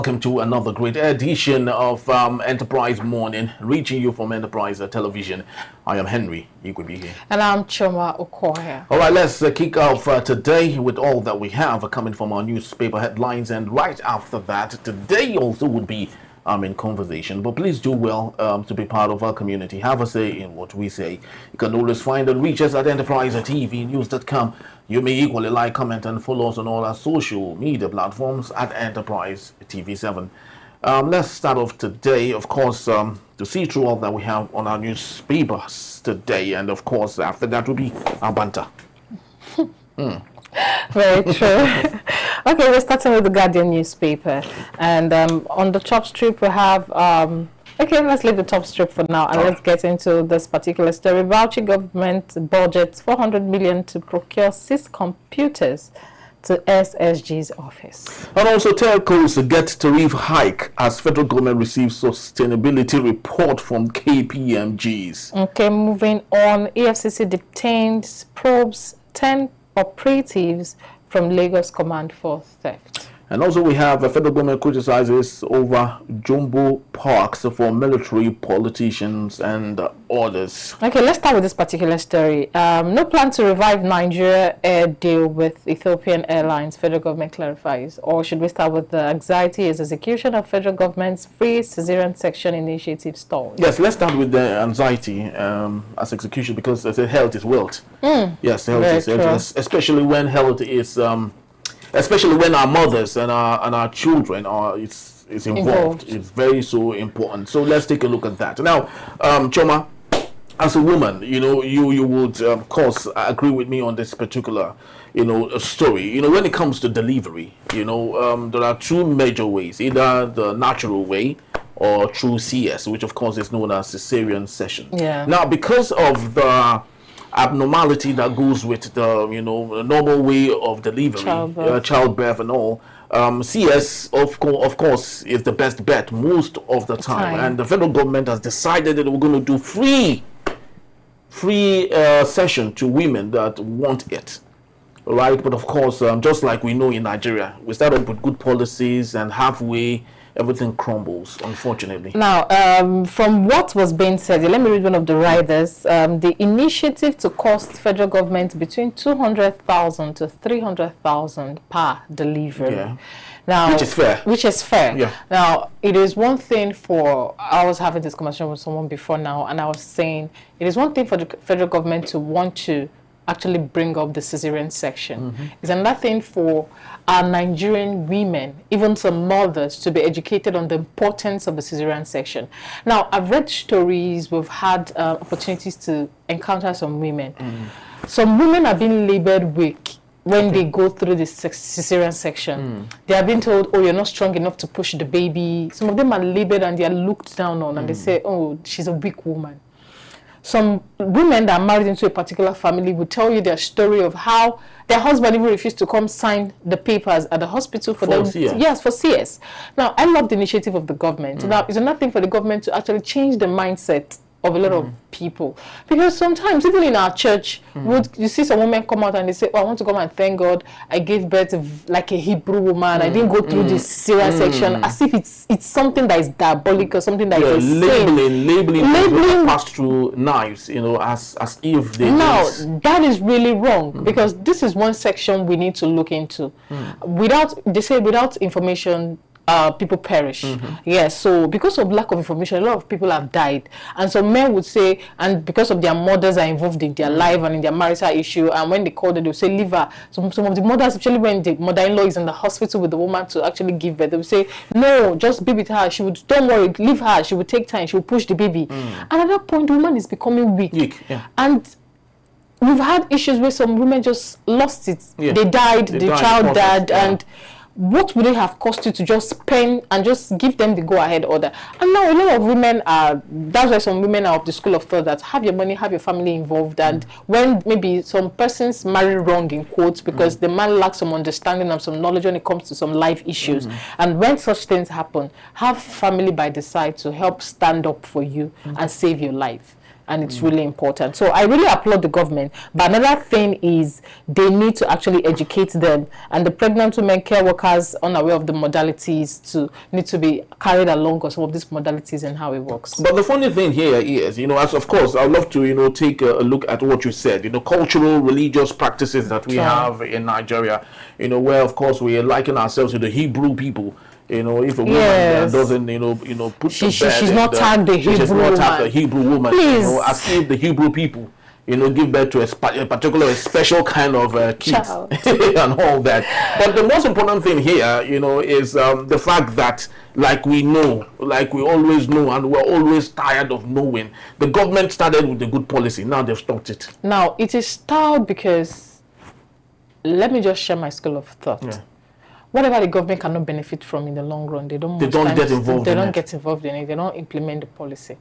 welcome to another great edition of Enterprise Morning, reaching you from Enterprise Television. I am Henry Igwebihe. And I'm Choma Okoye. All right, let's kick off today with all that we have coming from our newspaper headlines. And right after that, today also would be in conversation. But please do well to be part of our community. Have a say in what we say. You can always find and reach us at enterprisetvnews.com. You may equally like, comment, and follow us on all our social media platforms at Enterprise TV7. Let's start off today, of course, to see through all that we have on our newspapers today. And of course, after that will be our banter. Very true. Okay, we're starting with the Guardian newspaper. And on the top strip, we have... okay, let's leave the top strip for now and let's get into this particular story. Bauchi government budgets 400 million to procure 6 computers to SSG's office. And also telcos get tariff hike as federal government receives sustainability report from KPMGs. Okay, moving on. EFCC detains, probes 10 operatives from Lagos Command for theft. And also we have the federal government criticizes over jumbo parks for military, politicians and others. Okay, let's start with this particular story. No plan to revive Nigeria air deal with Ethiopian Airlines, federal government clarifies. Or should we start with the anxiety as execution of federal government's free cesarean section initiative stalled? Yes, let's start with the anxiety as execution, because as health is wealth. Yes, health is wealth, especially when health is... especially when our mothers and our children are it's involved. It's very so important. So let's take a look at that. Now, Choma, as a woman, you would of course agree with me on this particular story. When it comes to delivery, there are 2 major ways: either the natural way or through CS, which of course is known as cesarean section. Yeah. Now, because of the abnormality that goes with the normal way of delivery, childbirth and all, CS of course is the best bet most of the time. And the federal government has decided that we're going to do free session to women that want it, right? But of course, just like we know in Nigeria, we start up with good policies and halfway everything crumbles, unfortunately. Now, from what was being said, let me read one of the riders. The initiative to cost federal government between 200,000 to 300,000 per delivery. Yeah. Now, which is fair. Which is fair. Yeah. Now, it is one thing for... I was having this conversation with someone before now, and I was saying it is one thing for the federal government to want to actually bring up the cesarean section. It's another thing for our Nigerian women, even some mothers, to be educated on the importance of the cesarean section. Now, I've read stories, we've had opportunities to encounter some women. Some women are being labored weak when they go through the cesarean section. They are being told, oh, you're not strong enough to push the baby. Some of them are labored and they are looked down on and they say, oh, she's a weak woman. Some women that are married into a particular family will tell you their story of how their husband even refused to come sign the papers at the hospital for them. CS. Yes, for CS. Now, I love the initiative of the government. Now, it's another thing for the government to actually change the mindset of a lot of people, because sometimes even in our church, you see some women come out and they say, oh, I want to come and thank God I gave birth to like a Hebrew woman. I didn't go through this cesarean section, as if it's something that is diabolic or something that is labeling passed through knives, as if they that is really wrong, because this is one section we need to look into. Without information, people perish. Yes, so because of lack of information, a lot of people have died. And so men would say, and because of their mothers are involved in their life and in their marital issue, and when they call them, they'll say, leave her. Some of the mothers, especially when the mother-in-law is in the hospital with the woman to actually give birth, they will say, no, just be with her. Don't worry, leave her. She will take time. She will push the baby. And at that point, the woman is becoming weak. And we've had issues where some women just lost it. They died, the child died, and what would it have cost you to just spend and just give them the go-ahead order? And now a lot of women are, that's why some women are of the school of thought that have your money, have your family involved, and when maybe some persons marry wrong, in quotes, because the man lacks some understanding and some knowledge when it comes to some life issues, and when such things happen, have family by the side to help stand up for you and save your life. and it's really important. So I really applaud the government. But another thing is they need to actually educate them, and the pregnant women, care workers unaware of the modalities need to be carried along on some of these modalities and how it works. But the funny thing here is, as of course, I'd love to, take a look at what you said, cultural, religious practices that we have in Nigeria, where of course we liken ourselves to the Hebrew people. If a woman doesn't, put she's not tagged the Hebrew woman, as if the Hebrew people, give birth to a special kind of kids and all that. But the most important thing here, is the fact that, like we always know, and we're always tired of knowing, the government started with a good policy. Now they've stopped it. Now it is stalled because, let me just share my school of thought. Yeah. Whatever the government cannot benefit from in the long run, they don't get involved in it. They don't implement the policy.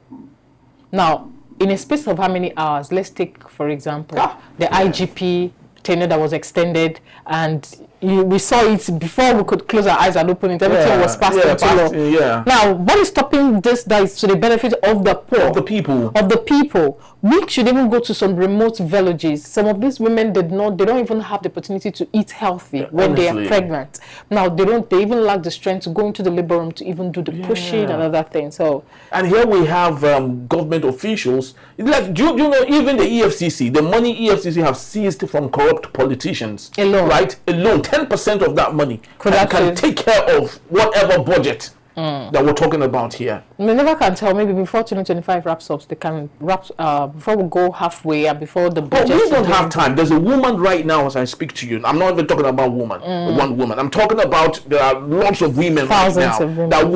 Now, in a space of how many hours? Let's take, for example, the IGP tenure that was extended, and we saw it before we could close our eyes and open it. Everything was passed into law. Now, what is stopping this? That is to the benefit of the poor, of the people. We should even go to some remote villages. Some of these women they don't even have the opportunity to eat healthy when they are pregnant. Now they even lack the strength to go into the labor room to even do the pushing and other things. So, and here we have government officials. Like, do you know, even the EFCC, the money EFCC have seized from corrupt politicians alone, 10% of that money can take care of whatever budget that we're talking about here. We never can tell. Maybe before 2025 wraps up, they can before we go halfway and before the budget. But we don't have time. There's a woman right now as I speak to you. I'm not even talking about one woman. I'm talking about there are lots of women right now that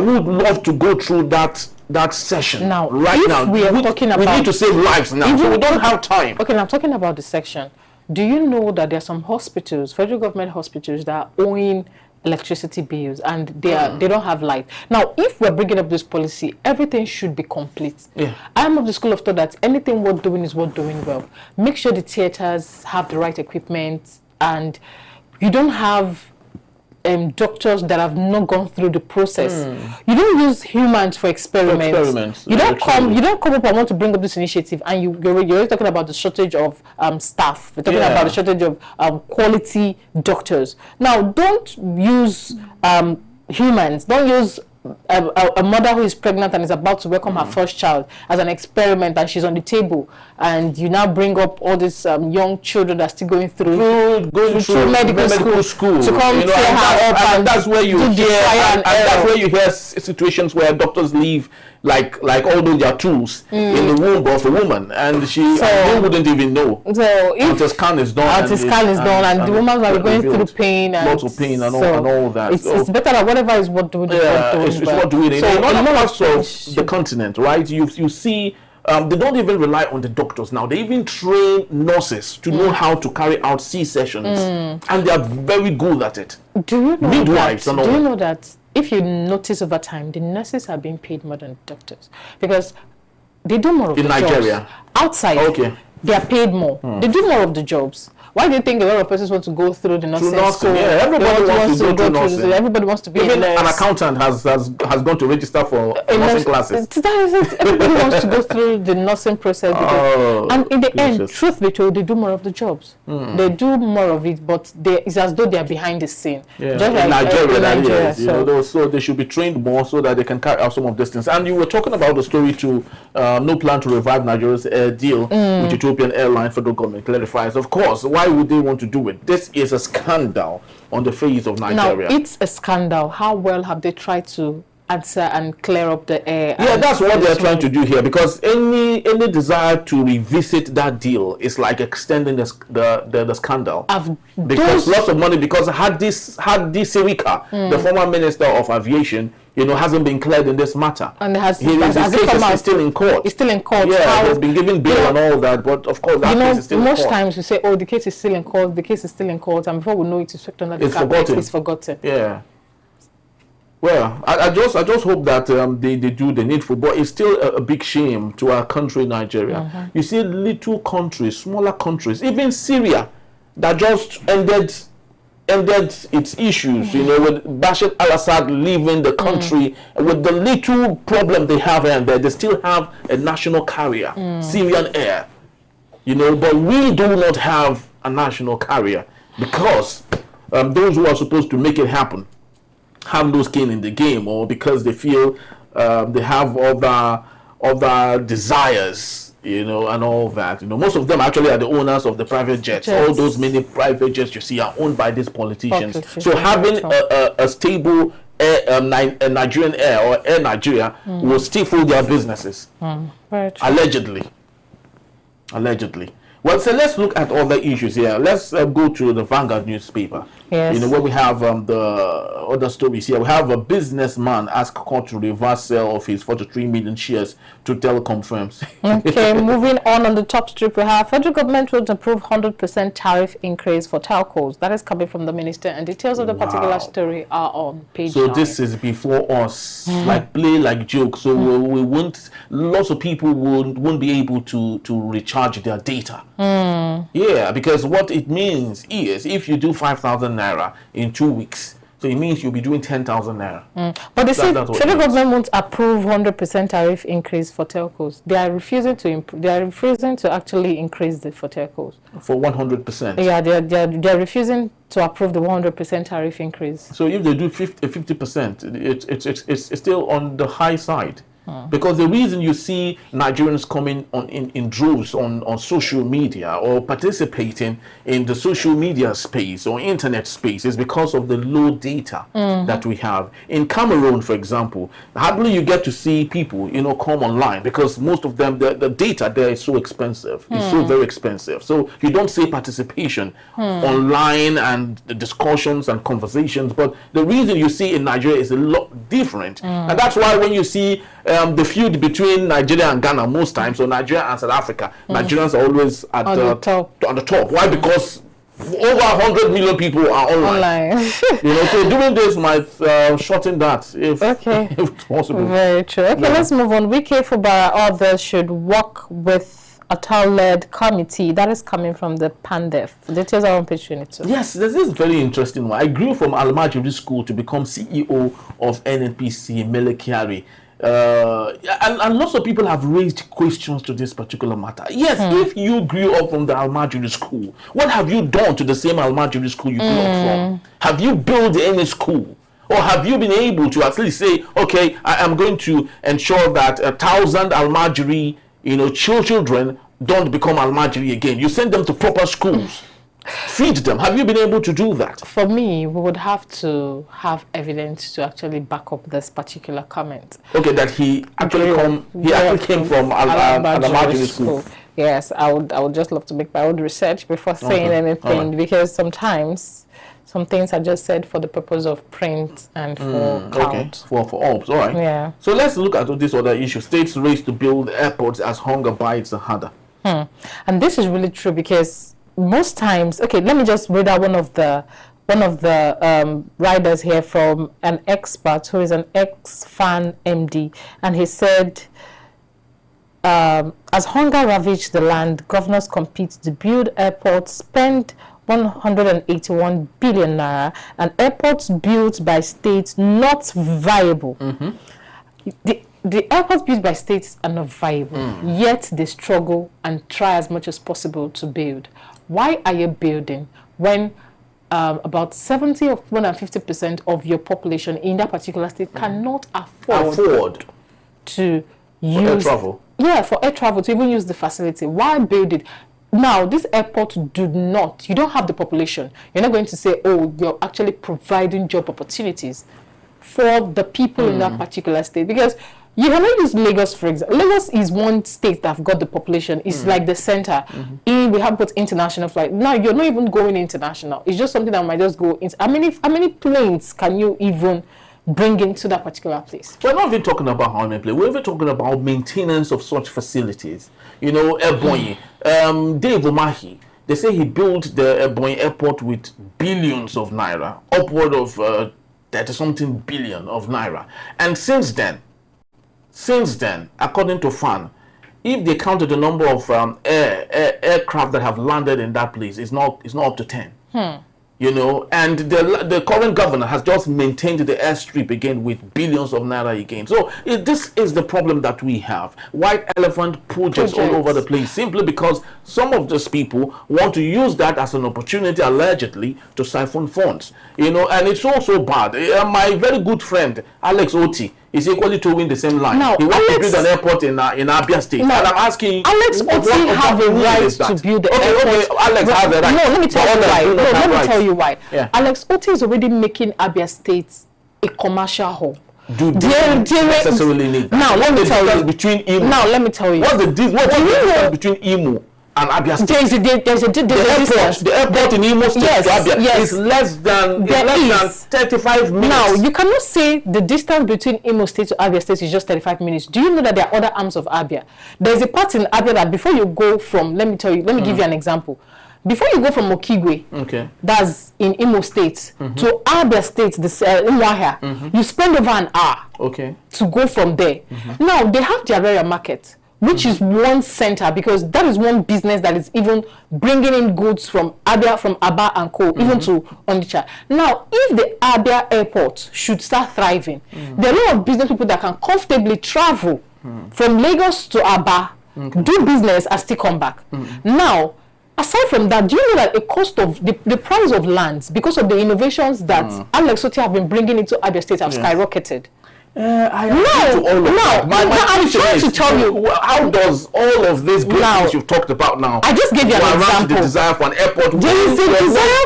would love to go through that session. Now, we need to save lives now. So we don't have time. Okay, now I'm talking about the section. Do you know that there are some hospitals, federal government hospitals, that are owing electricity bills and they don't have light? Now, if we're bringing up this policy, everything should be complete. I'm of the school of thought that anything worth doing is worth doing well. Make sure the theaters have the right equipment, and you don't have doctors that have not gone through the process. You don't use humans for experiments. You don't come up and want to bring up this initiative, and you're talking about the shortage of staff. We're talking about the shortage of quality doctors. Now, don't use humans. Don't use a mother who is pregnant and is about to welcome her first child as an experiment, and she's on the table, and you now bring up all these young children that are still going through medical school to come tear her up, and that's where you hear situations where doctors leave like all their tools in the womb of a woman, and they wouldn't even know. So if the scan is done, and the woman might be going through pain, and lots of pain and all that. It's better that whatever is what doing. It's what doing. In other parts of the continent, right? You see. They don't even rely on the doctors now. They even train nurses to know how to carry out C-sections, and they are very good at it. Do you know midwives and all? Do you know that if you notice over time, the nurses are being paid more than doctors because they do more of the Nigeria jobs. Outside, they are paid more. They do more of the jobs. Why do you think a lot of persons want to go through the nursing school? Yeah, everybody wants to go through nursing. Everybody wants to be even an accountant has gone to register for nursing classes. Everybody wants to go through the nursing process. And in the end, truth be told, they do more of the jobs. They do more of it, but it's as though they are behind the scene. Yeah. Just like Nigeria, so they should be trained more so that they can carry out some of these things. And you were talking about the story to no plan to revive Nigeria's deal with Ethiopian airline. Federal government clarifies. Of course, why would they want to do it? This is a scandal on the face of Nigeria. Now, it's a scandal. How well have they tried to answer and clear up the air? Yeah, that's what they're trying to do here, because any desire to revisit that deal is like extending the scandal. Because lots of money, because Hadi Sirika, the former Minister of Aviation, hasn't been cleared in this matter. And his case is still in court. It's still in court. Yeah, he's been given bail and all that, but of course that case is still in court. Most times we say, oh, the case is still in court, and before we know it, it's swept under the carpet. It's forgotten. Yeah. Well, I just hope that they do the needful, but it's still a big shame to our country, Nigeria. You see little countries, smaller countries, even Syria, that just ended ended its issues, with Bashar al-Assad leaving the country, with the little problem they have and there, they still have a national carrier, Syrian Air, but we do not have a national carrier because those who are supposed to make it happen have no skin in the game, or because they feel they have other desires, and all that. Most of them actually are the owners of the private jets. All those many private jets you see are owned by these politicians. So having a stable a Nigerian Air or Air Nigeria will stifle their businesses. Allegedly. Well, so let's look at other issues here. Let's go to the Vanguard newspaper. Yes. Where we have the other stories here. We have a businessman asked court to reverse sale of his 43 million shares to telecom firms. Okay, moving on the top strip, we have federal government will approve 100% tariff increase for telcos. That is coming from the minister, and details of the particular story are on page 9. This is before us, like play, like joke. So we won't. Lots of people won't be able to recharge their data. Yeah, because what it means is if you do 5,000 naira in 2 weeks, so it means you'll be doing 10,000 naira. But they say federal government won't approve 100% tariff increase for telcos. They are refusing to They are refusing to actually increase it for telcos. For 100%. Yeah, they're refusing to approve the 100% tariff increase. So if they do 50%, it's still on the high side. Because the reason you see Nigerians coming in droves on social media or participating in the social media space or internet space is because of the low data that we have. In Cameroon, for example, hardly you get to see people, come online because most of them, the data there is so expensive. It's so very expensive. So you don't see participation online and the discussions and conversations. But the reason you see in Nigeria is a lot different. And that's why when you see the feud between Nigeria and Ghana most times, or Nigeria and South Africa, Nigerians are always at the top. Why? Because over 100 million people are online. So doing this might shorten that if possible. Very true. Okay, let's move on. Wike Fubara, others should work with a town-led committee. That is coming from the PANDEF. Details are on page 22. Yes, this is very interesting one. I grew from Almajiri School to become CEO of NNPC Melekiari. And lots of people have raised questions to this particular matter. Yes, if you grew up from the Almajiri School, what have you done to the same Almajiri School you grew up from? Have you built any school? Or have you been able to at least say, okay, I am going to ensure that 1,000 Almajiri, children don't become Almajiri again. You send them to proper schools. Feed them. Have you been able to do that? For me, we would have to have evidence to actually back up this particular comment. Okay, that he actually came from Almajiri School. Yes, I would just love to make my own research before saying anything, because sometimes some things are just said for the purpose of print and for count. For orbs, all right. Yeah. So let's look at this other issue. States race to build airports as hunger bites the harder. And this is really true because most times, okay, let me just read out one of the writers here from an expert who is an ex-fan MD, and he said, as hunger ravaged the land, governors compete to build airports, spend 181 billion naira, and airports built by states not viable. The airports built by states are not viable, yet they struggle and try as much as possible to build. Why are you building when about 70 or more than 50% of your population in that particular state cannot afford to use air travel? Yeah, for air travel, to even use the facility. Why build it? Now, this airport you don't have the population. You're not going to say, oh, you're actually providing job opportunities for the people in that particular state, because you cannot use Lagos, for example. Lagos is one state that have got the population. It's like the center. We have got international flight. Now, you're not even going international. It's just something that might just go into. How many planes can you even bring into that particular place? We're not even talking about how many planes. We're even talking about maintenance of such facilities. Ebonyi, Dave Umahi, they say he built the Ebonyi airport with billions of naira, upward of 30-something billion of naira. And since then, according to FAN, if they counted the number of aircraft that have landed in that place, it's not up to 10. You know, and the current governor has just maintained the airstrip again with billions of naira again. So this is the problem that we have. White elephant projects all over the place, simply because some of these people want to use that as an opportunity, allegedly, to siphon funds. You know, and it's also bad. My very good friend, Alex Oti, is equally towing the same line. Now, he wants to build an airport in Abia State. Now, and I'm asking, Alex Oti have a right to build the airport. Okay, Alex has a right. No, let me tell you why. No, let me tell you why. Yeah. Alex Oti is already making Abia State a commercial hub. Do they necessarily need that? Now, let me tell you. Between Imo. Now, let me tell you. What's the difference between Imo and Abia State? There's a distance. The airport in Imo State to Abia is less than 35 minutes. Now, you cannot say the distance between Imo State to Abia State is just 35 minutes. Do you know that there are other arms of Abia? There's a part in Abia that before you go from, let me give you an example. Before you go from Okigwe, that's in Imo State, to Abia State, Umuahia, you spend over an hour to go from there. Now, they have the area market, which is one center, because that is one business that is even bringing in goods from Abia, from Aba and Co, even to Onitsha. Now, if the Abia airport should start thriving, there are a lot of business people that can comfortably travel from Lagos to Aba, do business and still come back. Now, aside from that, do you know that a cost of the price of lands, because of the innovations that Alex Oti have been bringing into Abia State, have skyrocketed? I'm trying to tell you, how does all of this great things you've talked about now? I just gave you an example. The desire for an airport. There is a desire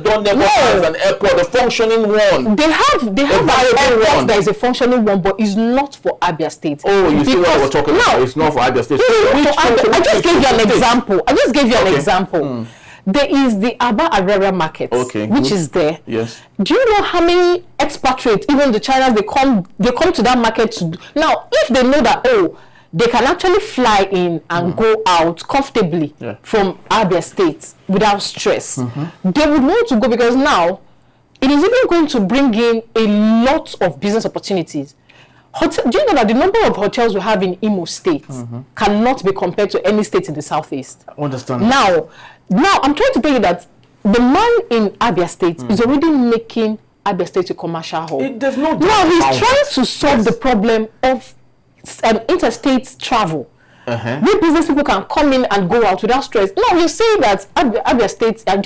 for an airport, a functioning one. They have an airport that is a functioning one, but is not for Abia State. Oh, you see what we're talking about? It's not for Abia State. I just gave you an example. There is the Aba Arara market, which is there. Yes. Do you know how many expatriates, even the Chinese, they come to that market now, if they know that, they can actually fly in and go out comfortably from Abia State without stress, they would want to go, because now it is even going to bring in a lot of business opportunities. Do you know that the number of hotels we have in Imo State cannot be compared to any state in the southeast? I understand. Now, I'm trying to tell you that the man in Abia State is already making Abia State a commercial hub. There's no doubt. Now, he's trying to solve the problem of interstate travel. Where business people can come in and go out without stress. Now, you say that Abia State, I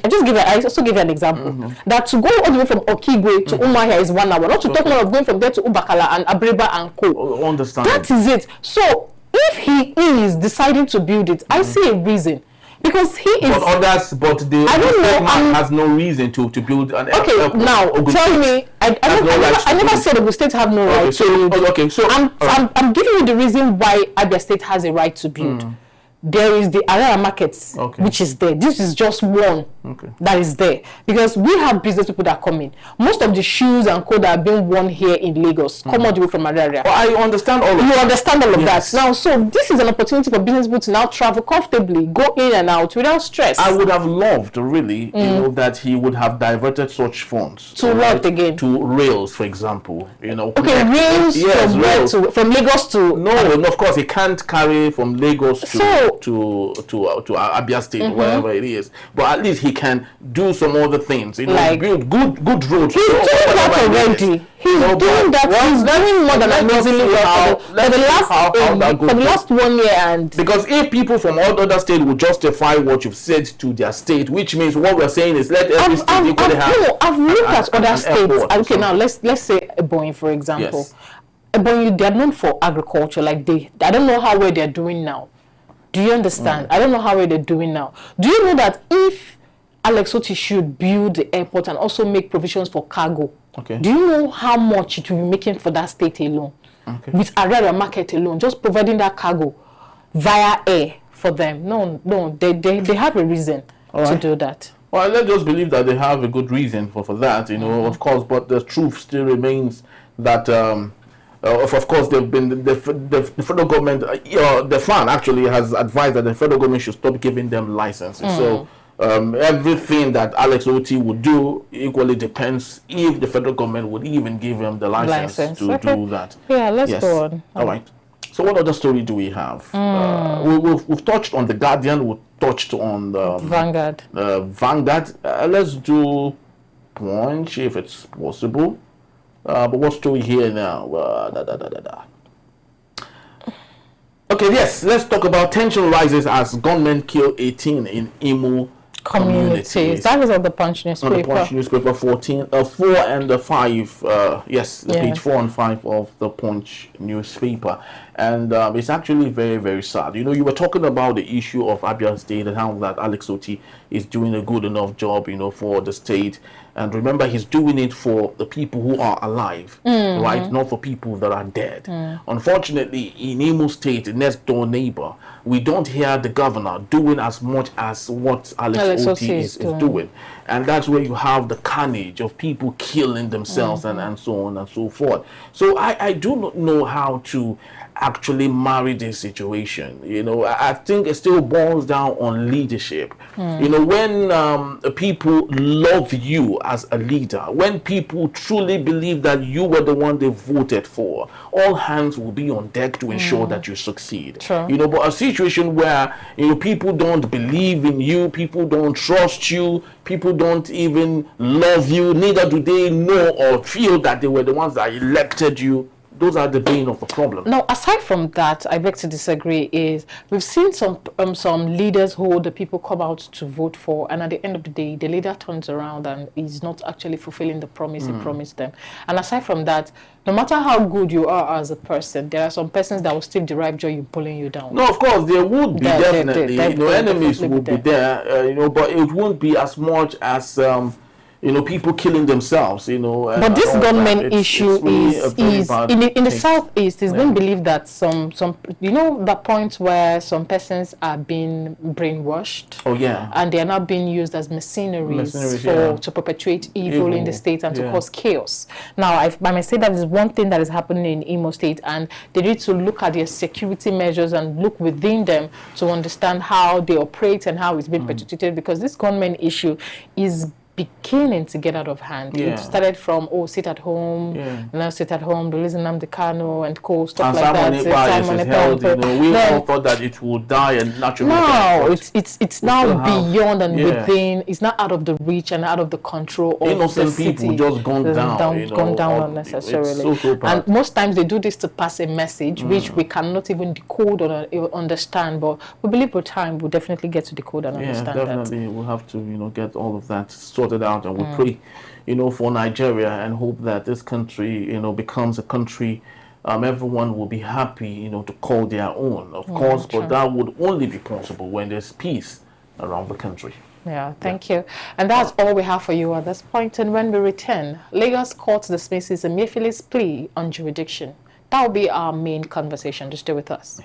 also give you an example, that to go all the way from Okigwe to Umuahia is 1 hour. Not to talk about going from there to Ubakala and Abreba and Co. Understand. That is it. So, if he is deciding to build it, I see a reason. Because he is. But the man has no reason to build an airport. Now tell me. I never said Ogun State have no right to build. I'm giving you the reason why Abia State has a right to build. There is the Arara markets, which is there. This is just one that is there, because we have business people that come in. Most of the shoes and clothes that are being worn here in Lagos come all the way from Arara. Well, I understand all of that. You understand all of that. Now, so this is an opportunity for business people to now travel comfortably, go in and out without stress. I would have loved, really, that he would have diverted such funds. To what again? To rails, for example. Okay, rails from where to? From Lagos to? No, of course, he can't carry from Lagos to Abia State, wherever it is. But at least he can do some other things. Like build good roads. He's doing that already. He's doing that. He's doing more than amazingly well for the last 1 year. And because if people from all other states would justify what you've said to their state, which means what we're saying is let every state equally have. I've looked at other states. Okay, now let's say Ebonyi, for example. Yes. Ebonyi, they're known for agriculture. I don't know how well they're doing now. Do you understand? I don't know how well they're doing now. Do you know that if Alex Oti should build the airport and also make provisions for cargo, do you know how much it will be making for that state alone? With Arara market alone, just providing that cargo via air for them. No, they have a reason to do that. Well, let's just believe that they have a good reason for that, of course, but the truth still remains that of course, they've been the federal government. The FAN actually has advised that the federal government should stop giving them licenses. So everything that Alex Oti would do equally depends if the federal government would even give him the license to do that. Yeah, let's go on. All right. So what other story do we have? We've touched on the Guardian. We've touched on the Vanguard. Vanguard. Let's do Punch if it's possible. But what story here now? Okay, yes, let's talk about tension rises as gunmen kill 18 in Imo communities. That was on the Punch newspaper. On the Punch newspaper, 4 and 5. Yes, the page 4 and 5 of the Punch newspaper. And it's actually very, very sad. You know, you were talking about the issue of Abia State and how that Alex Oti is doing a good enough job, you know, for the state. And remember, he's doing it for the people who are alive, right? Not for people that are dead. Unfortunately, in Imo State, the next door neighbor, we don't hear the governor doing as much as what Alex Oti is doing. And that's where you have the carnage of people killing themselves and so on and so forth. So I do not know how to actually marry this situation. You know, I think it still boils down on leadership. You know, when people love you as a leader, when people truly believe that you were the one they voted for, all hands will be on deck to ensure that you succeed. You know, but a situation where, you know, people don't believe in you, people don't trust you, people don't even love you, neither do they know or feel that they were the ones that elected you, those are the bane of the problem. Now, aside from that, I beg to disagree. Is we've seen some leaders who the people come out to vote for, and at the end of the day, the leader turns around and is not actually fulfilling the promise he promised them. And aside from that, no matter how good you are as a person, there are some persons that will still derive joy in pulling you down. No, of course there would be, definitely. You know, enemies will be there. You know, but it won't be as much as you know, people killing themselves, you know. But this gunman issue is in the southeast. It's been believed that some you know, the point where some persons are being brainwashed. Oh yeah. And they are not being used as mercenaries to perpetuate evil in the state and to cause chaos. Now, I must say that is one thing that is happening in Imo State, and they need to look at their security measures and look within them to understand how they operate and how it's being perpetuated, because this gunman issue is beginning to get out of hand. It started from sit at home, now sit at home, releasing Nnamdi Kanu and co, stuff like that. We all thought that it would die and naturally. No, it's now beyond and within. It's not out of the reach and out of the control of innocent the city. people just gone down, gone down unnecessarily. And most times they do this to pass a message which we cannot even decode or understand. But we believe with time we'll definitely get to decode and understand definitely. We'll have to, you know, get all of that sorted out, and we pray, you know, for Nigeria and hope that this country, you know, becomes a country everyone will be happy, you know, to call their own, of course, but that would only be possible when there's peace around the country. Thank you. And that's all we have for you at this point. And when we return, Lagos court dismisses Emefiele's plea on jurisdiction. That will be our main conversation. Just stay with us.